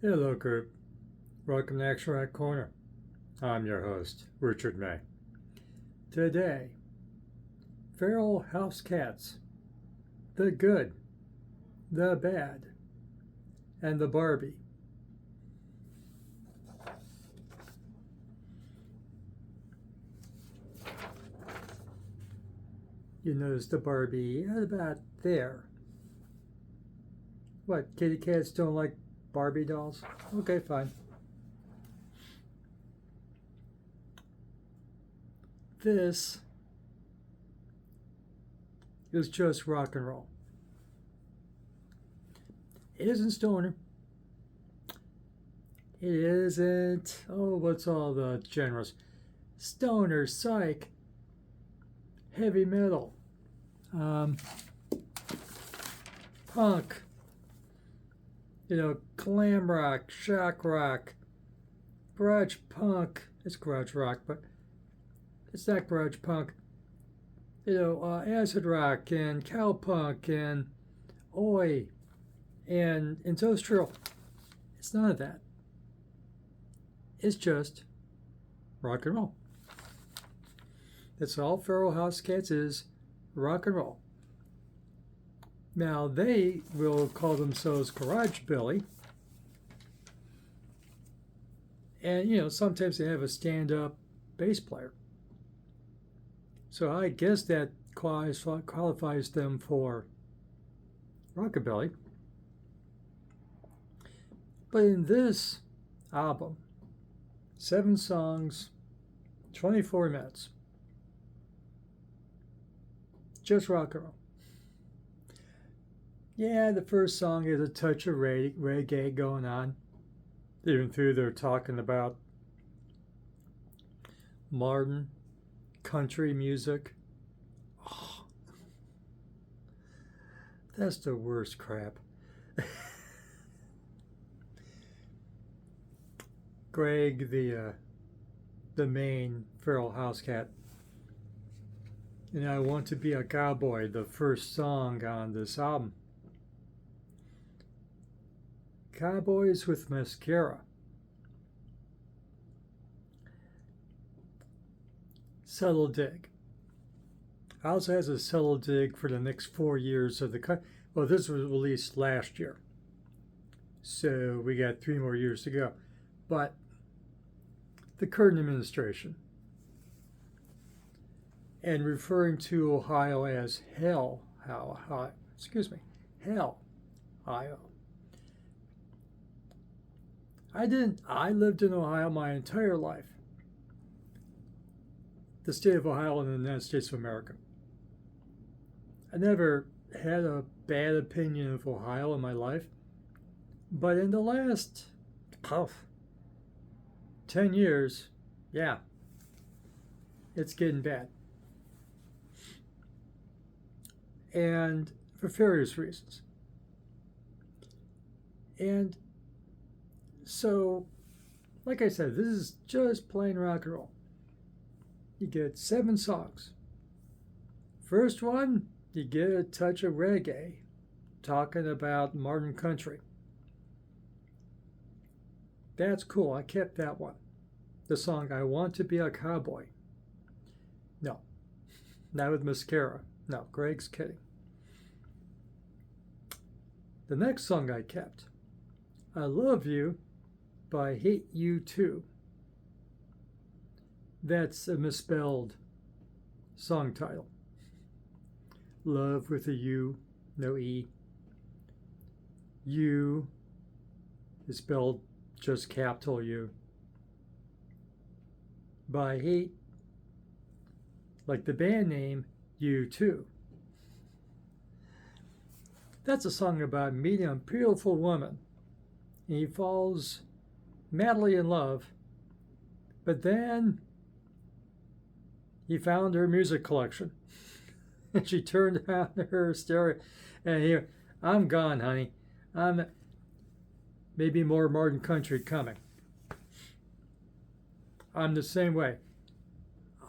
Hello, group. Welcome to Extract Corner. I'm your host, Richard May. Today, Feral Housecats, the good, the bad, and the Barbie. You notice the Barbie at about there. What, kitty cats don't like Barbie dolls? Okay, fine. This is just rock and roll. It isn't stoner. It isn't, what's all the genres? Stoner, psych, heavy metal, punk, glam rock, shock rock, garage punk. It's garage rock, but it's not garage punk. Acid rock and cowpunk and oi and industrial. It's none of that. It's just rock and roll. That's all Feral Housecats is, rock and roll. Now they will call themselves Garage Billy. And sometimes they have a stand-up bass player. So I guess that qualifies them for rockabilly. But in this album, 7 songs, 24 minutes, just rock and roll. Yeah, the first song is a touch of reggae going on, even though they're talking about modern country music. Oh, that's the worst crap. Greg, the main Feral Housecat, and I Want to Be a Cowboy, the first song on this album. Cowboys with Mascara. Subtle dig. Also has a subtle dig for the next 4 years of the well, this was released last year, so we got 3 more years to go. But the current administration, and referring to Ohio as hell, hell, Ohio. I lived in Ohio my entire life. The state of Ohio in the United States of America. I never had a bad opinion of Ohio in my life, but in the last 10 years, yeah, it's getting bad. And for various reasons. And so, like I said, this is just plain rock and roll. You get 7 songs. First one, you get a touch of reggae, talking about modern country. That's cool. I kept that one. The song I Want to Be a Cowboy. No, not with Mascara. No, Greg's kidding. The next song I kept, I Love You, but I Hate You Too. That's a misspelled song title. Love with a U, no E. You is spelled just capital U. But I hate, like the band name, U2. That's a song about meeting a beautiful woman. And he falls madly in love, but then he found her music collection. And she turned on her stereo. And here, I'm gone, honey. I'm maybe more modern country coming. I'm the same way.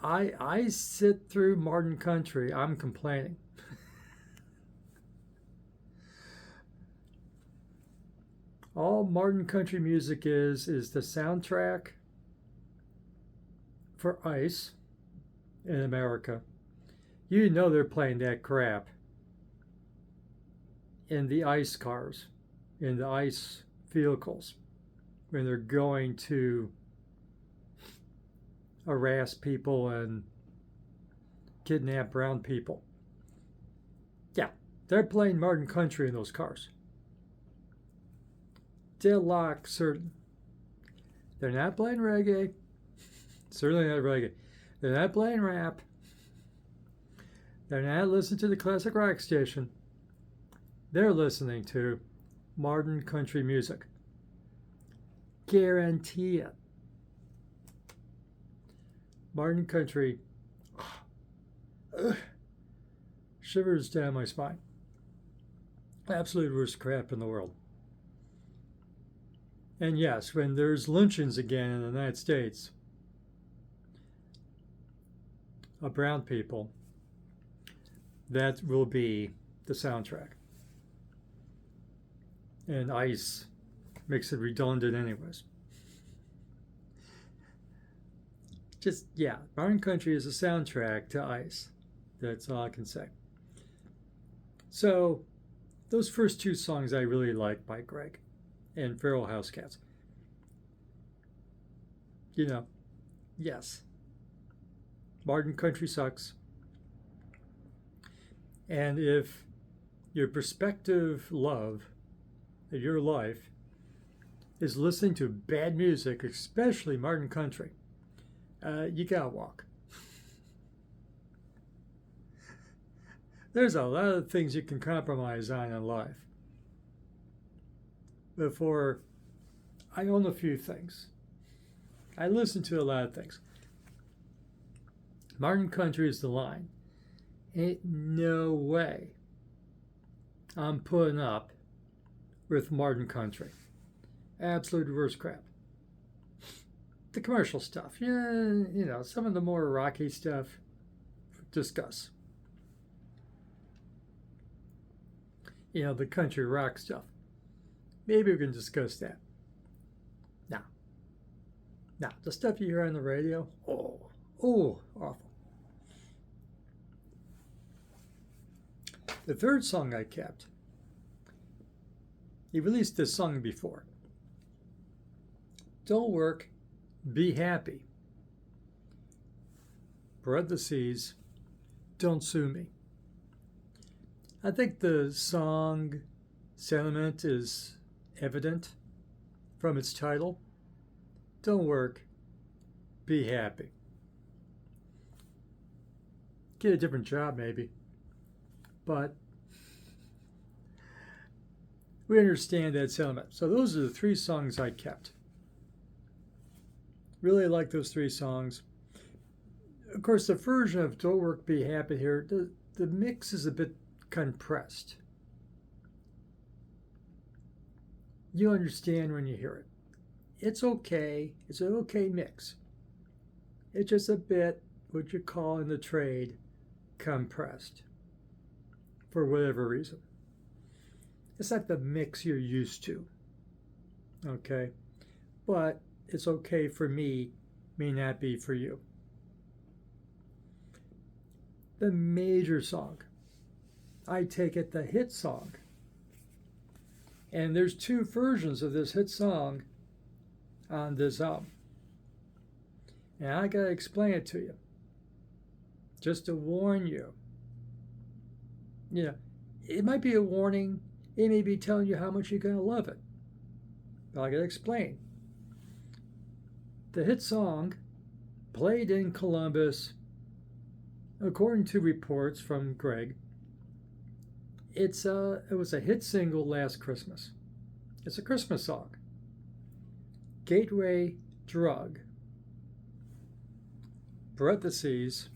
I sit through modern country. I'm complaining. All modern country music is the soundtrack for ICE in America. You know they're playing that crap in the ICE cars, in the ICE vehicles, when they're going to harass people and kidnap brown people. Yeah, they're playing modern country in those cars. Deadlock certain. They're not playing reggae. Certainly not reggae. They're not playing rap. They're not listening to the classic rock station. They're listening to modern country music. Guarantee it. Modern country. Shivers down my spine. Absolute worst crap in the world. And yes, when there's lynchings again in the United States of brown people, that will be the soundtrack. And ICE makes it redundant anyways. Just, yeah, modern country is a soundtrack to ICE. That's all I can say. So, those first two songs I really like by Greg and Feral Housecats. You know, yes, modern country sucks. And if your prospective love of your life is listening to bad music, especially modern country, you gotta walk. There's a lot of things you can compromise on in life. Before, I own a few things. I listen to a lot of things. Modern country is the line. Ain't no way I'm putting up with modern country. Absolute worst crap. The commercial stuff, yeah, you know, some of the more rocky stuff, discuss. You know, the country rock stuff. Maybe we can discuss that. Now, the stuff you hear on the radio, awful. The third song I kept, he released this song before. Don't work, be happy. Parentheses, don't sue me. I think the song sentiment is evident from its title. Don't work, be happy. Get a different job maybe. But we understand that sentiment. So those are the three songs I kept. Really like those three songs. Of course, the version of Don't Work, Be Happy here, the mix is a bit compressed. You understand when you hear it. It's okay. It's an okay mix. It's just a bit, what you call in the trade, compressed. For whatever reason. It's not the mix you're used to. Okay? But it's okay for me, may not be for you. The major song. I take it the hit song. And there's two versions of this hit song on this album. And I gotta explain it to you. Just to warn you. You know, it might be a warning. It may be telling you how much you're gonna love it. But I gotta explain. The hit song, played in Columbus, according to reports from Greg, it was a hit single last Christmas. It's a Christmas song. Gateway Drug. Parentheses.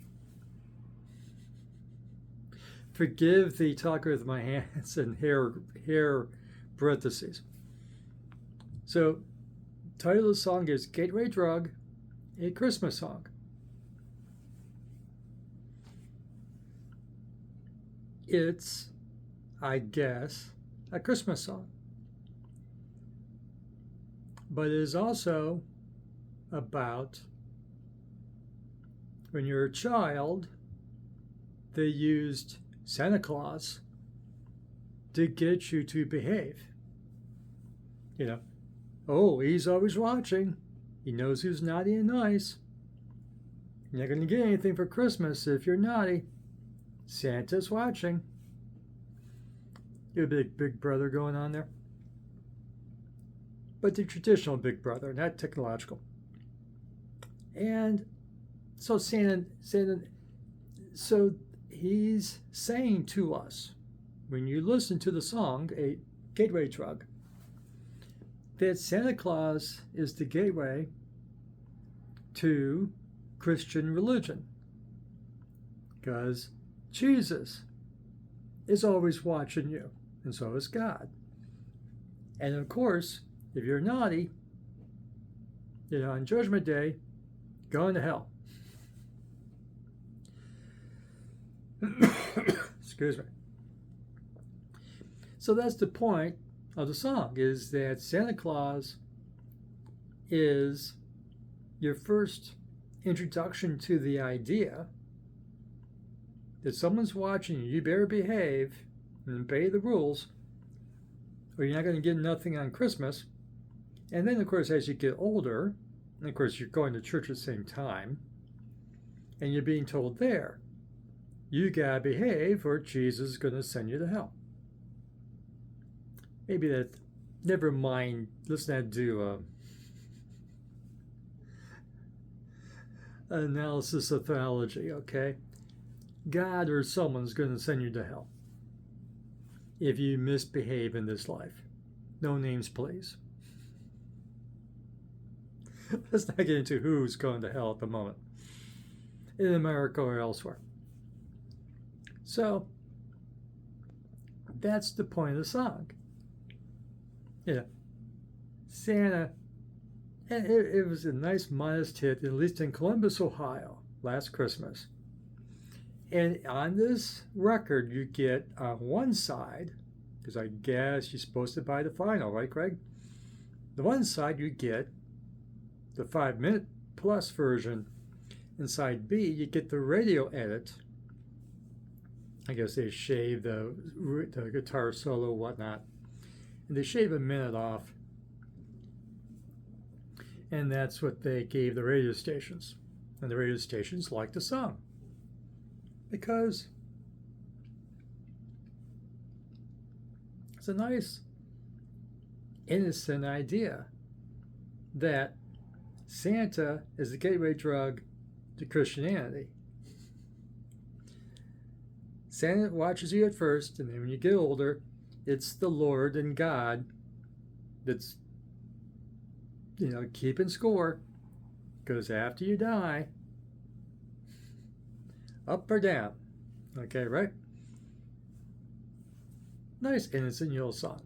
Forgive the talker with my hands and hair parentheses. So, title of the song is Gateway Drug, a Christmas song. – It's, I guess, a Christmas song. But it is also about when you're a child, they used Santa Claus to get you to behave. You know, oh, he's always watching. He knows who's naughty and nice. You're not going to get anything for Christmas if you're naughty. Santa's watching. You have a big brother going on there. But the traditional big brother, not technological. And so Santa, so he's saying to us, when you listen to the song, A Gateway Drug, that Santa Claus is the gateway to Christian religion. Because Jesus is always watching you, and so is God. And of course, if you're naughty, on Judgment Day, going to hell. Excuse me. So that's the point of the song, is that Santa Claus is your first introduction to the idea that someone's watching you. You better behave and obey the rules, or you're not going to get nothing on Christmas. And then, of course, as you get older, and of course, you're going to church at the same time, and you're being told there, you gotta behave or Jesus is going to send you to hell. Maybe that, never mind, let's not do an analysis of theology, okay? God or someone's going to send you to hell if you misbehave in this life. No names, please. Let's not get into who's going to hell at the moment, in America or elsewhere. So, that's the point of the song. Santa, and it was a nice, modest hit, at least in Columbus, Ohio, last Christmas. And on this record, you get on one side, because I guess you're supposed to buy the vinyl, right, Greg? The one side, you get the 5-minute plus version. In side B, you get the radio edit. I guess they shave the guitar solo, whatnot. And they shave a minute off. And that's what they gave the radio stations. And the radio stations liked the song. Because it's a nice, innocent idea that Santa is the gateway drug to Christianity. Santa watches you at first, and then when you get older, it's the Lord and God that's, keeping score. Because after you die, up or down. Okay, right? Nice, innocent Yule song.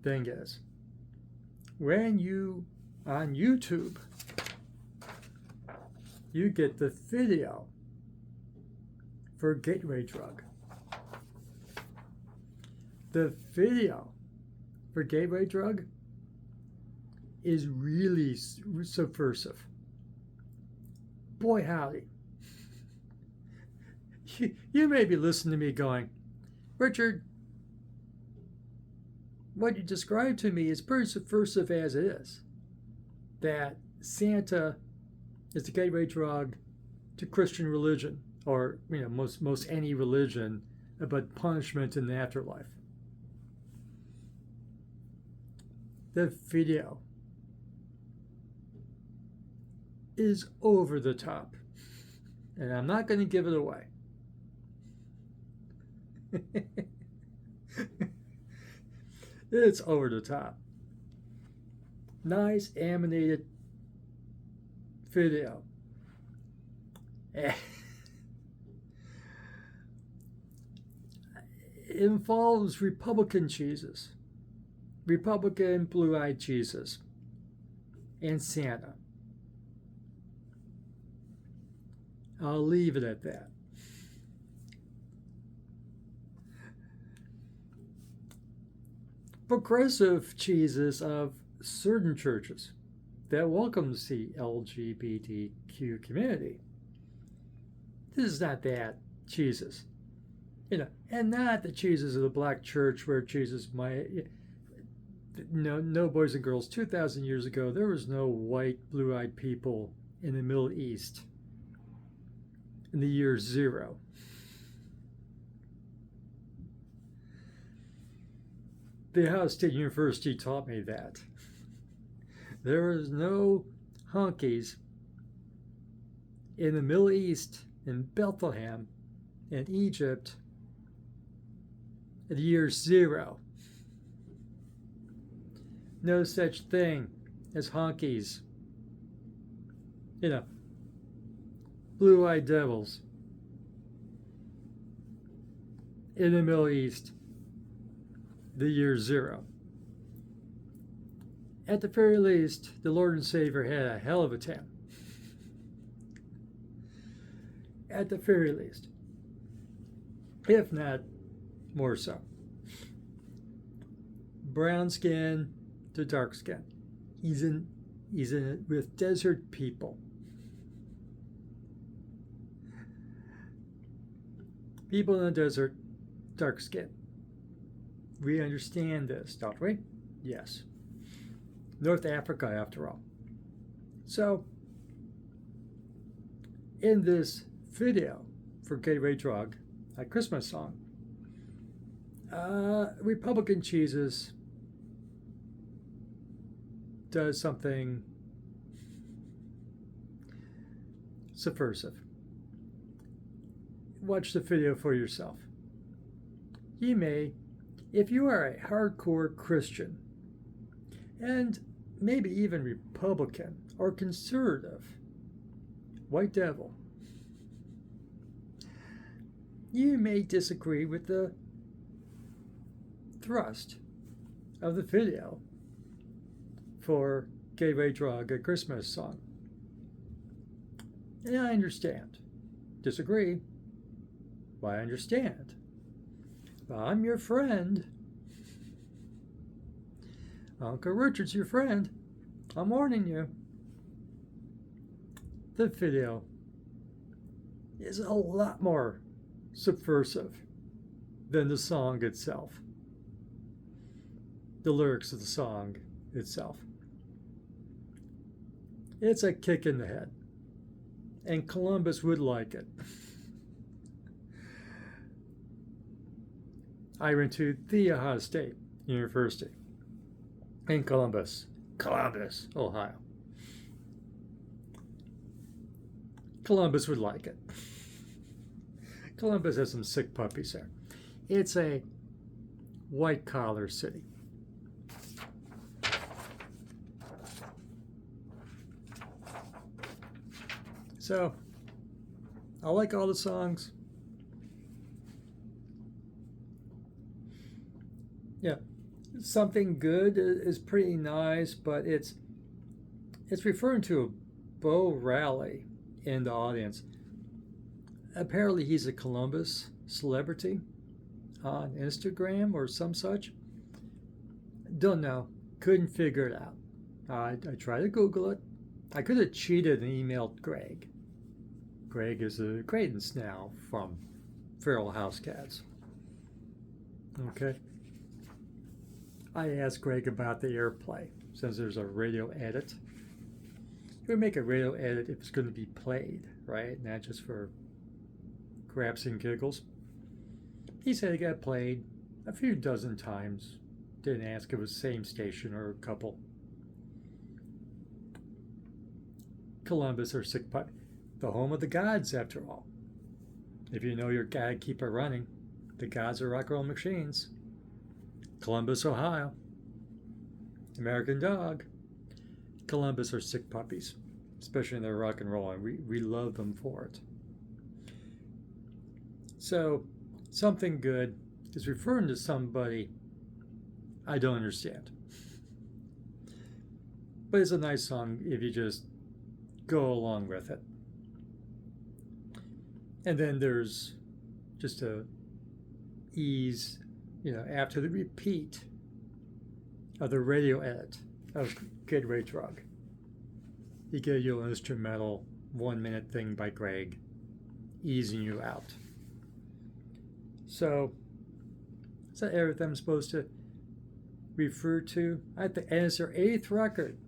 Thing is, when you, on YouTube, you get the video for Gateway Drug. The video for Gateway Drug is really subversive. Boy, howdy. You may be listening to me going, Richard, what you described to me is pretty subversive as it is. That Santa is the gateway drug to Christian religion, or most any religion, about punishment in the afterlife. The video is over the top, and I'm not going to give it away. It's over the top. Nice animated video. It involves Republican Jesus, Republican blue-eyed Jesus, and Santa. I'll leave it at that. progressive cheeses of certain churches that welcomes the LGBTQ community. This is not that Jesus, and not the cheeses of the black church where Jesus might. No, boys and girls. 2,000 years ago, there was no white, blue-eyed people in the Middle East in the year zero. The Ohio State University taught me that. There was no honkies in the Middle East, in Bethlehem, in Egypt, in the year zero. No such thing as honkies. Blue-eyed devils in the Middle East, the year zero. At the very least, the Lord and Savior had a hell of a time. At the very least. If not more so. Brown skin to dark skin. He's in it with desert people. People in the desert, dark skin. We understand this, don't we? Yes. North Africa, after all. So, in this video for Gateway Drug, a Christmas song, Republican Cheeses does something subversive. Watch the video for yourself. You may, if you are a hardcore Christian, and maybe even Republican or conservative, white devil, you may disagree with the thrust of the video for Gateway Drug, a Christmas song. And I understand. Disagree. Well, I understand. But I'm your friend. Uncle Richard's your friend. I'm warning you. The video is a lot more subversive than the song itself. The lyrics of the song itself. It's a kick in the head. And Columbus would like it. I went to the Ohio State University in Columbus, Ohio. Columbus would like it. Columbus has some sick puppies there. It's a white-collar city. So, I like all the songs. Yeah, something good is pretty nice, but it's referring to a Bo Raleigh in the audience. Apparently, he's a Columbus celebrity on Instagram or some such. Don't know. Couldn't figure it out. I tried to Google it. I could have cheated and emailed Greg. Greg is a acquaintance now from Feral Housecats. Okay. I asked Greg about the airplay, since there's a radio edit. You would make a radio edit if it's going to be played, right? Not just for grabs and giggles. He said it got played a few dozen times. Didn't ask if it was the same station or a couple. Columbus or Sick Putt, the home of the gods, after all. If you know your God, keep it running. The gods are rock and roll machines. Columbus, Ohio. American Dog. Columbus are sick puppies, especially in their rock and roll, and we love them for it. So, something good is referring to somebody I don't understand. But it's a nice song if you just go along with it. And then there's just a ease, after the repeat of the radio edit of Gateway Drug. He gave you an instrumental 1-minute thing by Greg, easing you out. So, is that everything I'm supposed to refer to? And it's their 8th record.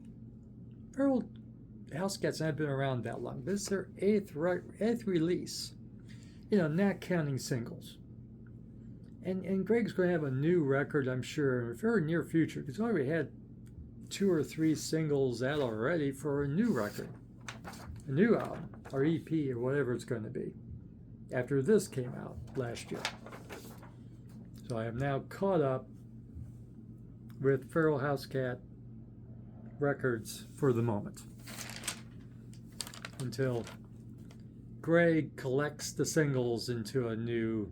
Feral Housecats haven't been around that long. This is their 8th release. Not counting singles. And Greg's going to have a new record, I'm sure, in the very near future, because he already had 2 or 3 singles out already for a new record, a new album, or EP, or whatever it's going to be, after this came out last year. So I am now caught up with Feral Housecat records for the moment, until Greg collects the singles into a new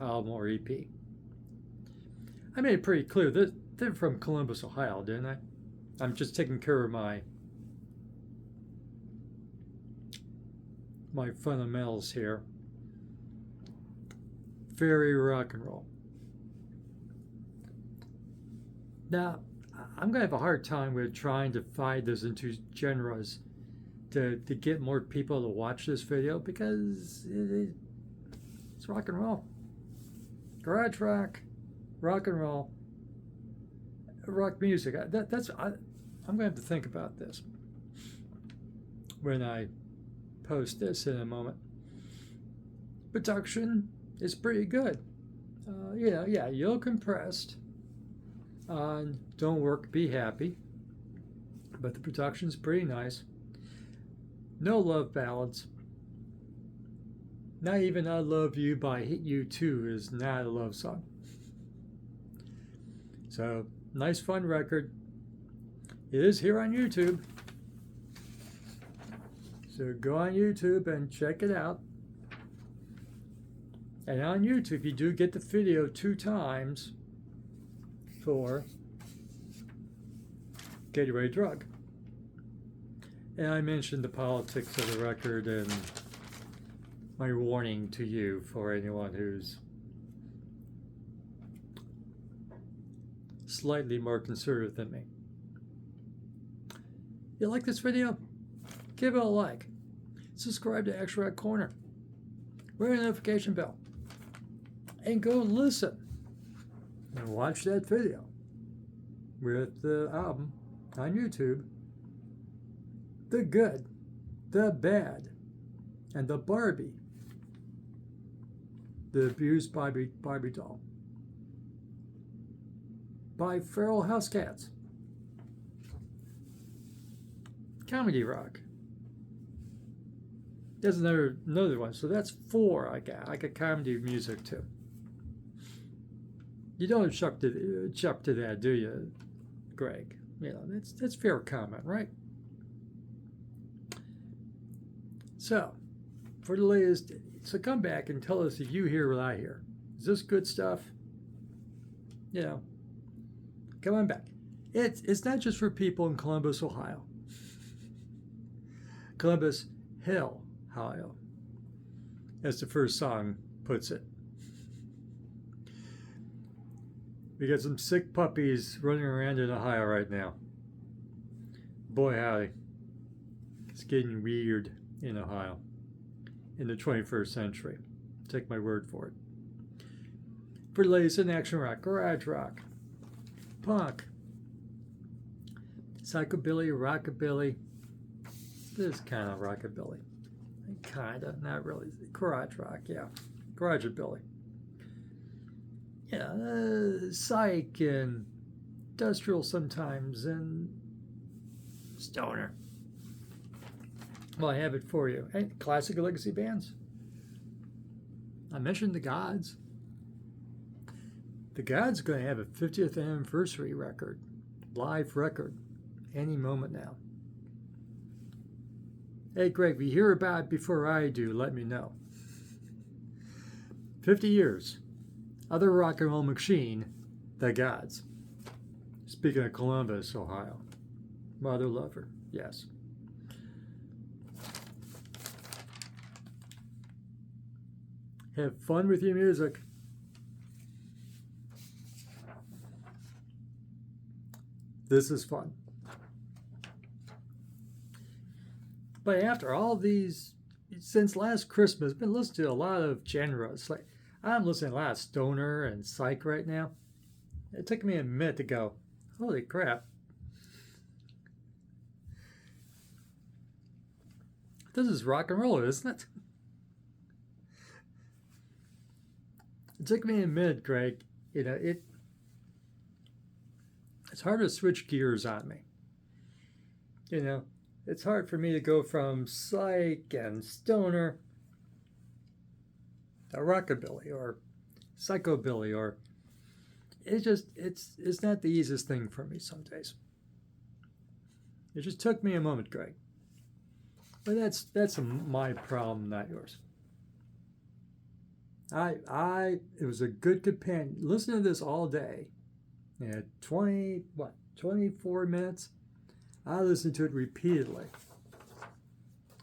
album or EP. I made it pretty clear that they're from Columbus, Ohio, didn't I? I'm just taking care of my fundamentals here. Very rock and roll. Now, I'm going to have a hard time with trying to divide this into genres to get more people to watch this video, because it's rock and roll. Garage rock and roll, rock music. I'm going to have to think about this when I post this in a moment. Production is pretty good. You'll compressed. Don't work, be happy. But the production's pretty nice. No love ballads. Not even I Love You by Hit You Too is not a love song. So, nice fun record. It is here on YouTube. So go on YouTube and check it out. And on YouTube, you do get the video 2 times for Gateway Drug. And I mentioned the politics of the record and my warning to you for anyone who's slightly more conservative than me. You like this video? Give it a like. Subscribe to Extract Corner. Ring the notification bell. And go listen and watch that video with the album on YouTube. The Good, the Bad, and the Barbie. The Abused Barbie Doll by Feral Housecats. Comedy rock. There's another one, so that's 4 I got. I got comedy music too. You don't jump to that, do you, Greg? That's fair comment, right? So, for the latest, so come back and tell us if you hear what I hear. Is this good stuff? Come on back. It's not just for people in Columbus, Ohio. Columbus Hill, Ohio, as the first song puts it. We got some sick puppies running around in Ohio right now. Boy, howdy. It's getting weird in Ohio in the 21st century. Take my word for it. For the latest in action rock, garage rock, punk, psychobilly, rockabilly. This kind of rockabilly. Kinda, not really. Garage rock, yeah. Garageabilly. Psych and industrial sometimes, and stoner. Well, I have it for you. And classic legacy bands. I mentioned the Gods. The Gods are going to have a 50th anniversary record, live record, any moment now. Hey, Greg, if you hear about it before I do, let me know. 50 years. Other rock and roll machine, the Gods. Speaking of Columbus, Ohio. Mother lover, yes. Have fun with your music. This is fun. But after all these, since last Christmas, I've been listening to a lot of genres. Like I'm listening to a lot of stoner and psych right now. It took me a minute to go, holy crap. This is rock and roll, isn't it? It took me a minute, Greg. You know, it's hard to switch gears on me. You know, it's hard for me to go from psych and stoner to rockabilly or psychobilly, or it's not the easiest thing for me some days. It just took me a moment, Greg. But that's my problem, not yours. It was a good companion. Listen to this all day. Yeah, 24 minutes. I listened to it repeatedly.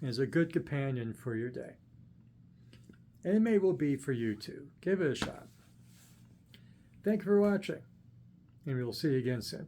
It's a good companion for your day. And it may well be for you too. Give it a shot. Thank you for watching, and we will see you again soon.